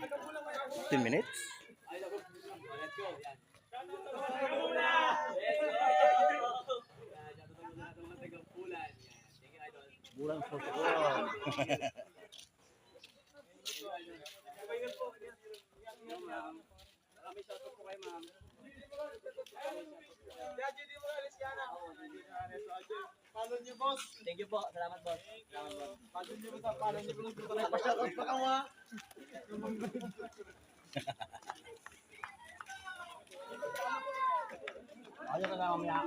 10 minutes? Bulan sa tuwan. Maraming shoutout po kayo, ma'am. Follow niyo, boss. Thank you po. Salamat, boss. Salamat, boss. Follow niyo po. Follow niyo po. Nagpa-shoutout pa ka mo, ha? Ayaw ka na mamaya.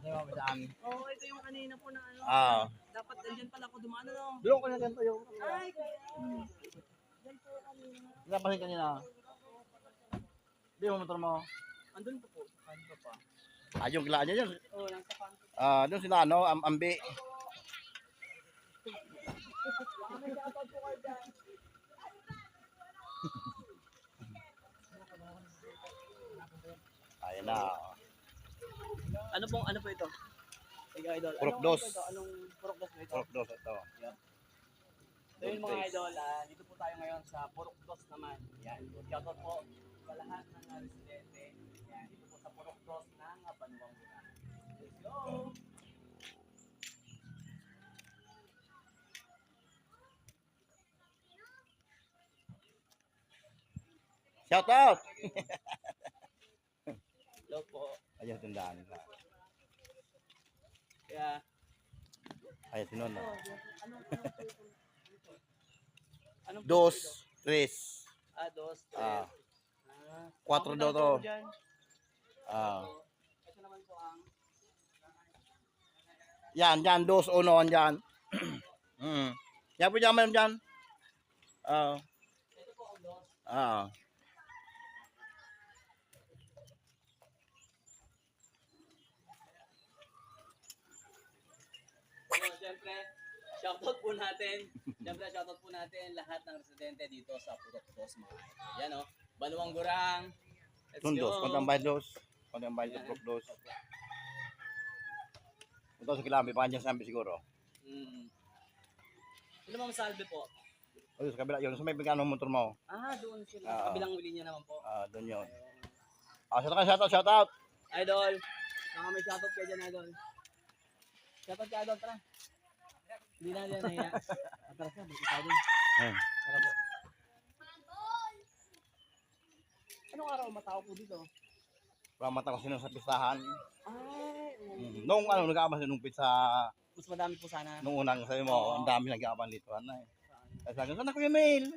Ayaw ka saan? Oo, ito yung kanina po na ano. Dapat ganyan pala ako dumaan, ano? Doon ko na ganito yung... Ay, ganyan po kanina. Napasin kanina. Hindi mo motor mo. Andun po po. Andun pa. Yung gila niya yun. Oo, nasa kanto. Doon sila ano, ambi. Ayan na. Ano po ito? Sige, idol. Purok dos. Anong purok dos po ito? Purok dos ito. So yun mga idol, dito po tayo ngayon sa Purok Dos naman. Yan. Shoutout po sa lahat ng residente. Yan. Dito po sa Purok Dos ng Banuang Bulan. Let's go! Shout out! Hello po. Ayan, tandaan nila. Kaya, Ayan, sinon na. anong Dos, tres. dos, tres. Ah, Ah, 4 daw to. dyan. Ito naman po ang Yan, dos, uno, yan. Yan po dyan, mayroon dyan. ito po ang dos. So, siyempre, shoutout po natin. Siyempre, shoutout po natin lahat ng residente dito sa Purok Dos, mga idol. Yan o, Banuang Gurang. Let's Tundos, go. kontang bayad dos. Kontang bayad dos, dos. Ito sa kilambi, panjang sambi siguro. Ano mga masalbe po? O, sa kabila yun, sa may bigano motor mo. Doon sila. Ah. Kabilang linya naman po. Doon yun. Shout out. Idol, baka may shoutout kayo dyan, idol. Shoutout ka, idol, tara. Hindi na yan nahiya. Tara siya, buti tayo din. Ayun. Tara po. Anong araw matao po dito? Pamata ko sino sa pistahan. Ay, Nung nag-aaban nung pizza, mas madami po sana. nung unang sabi mo, ang dami nag-aaban dito. Ano eh. Sabi ko, sana Kuya Mail?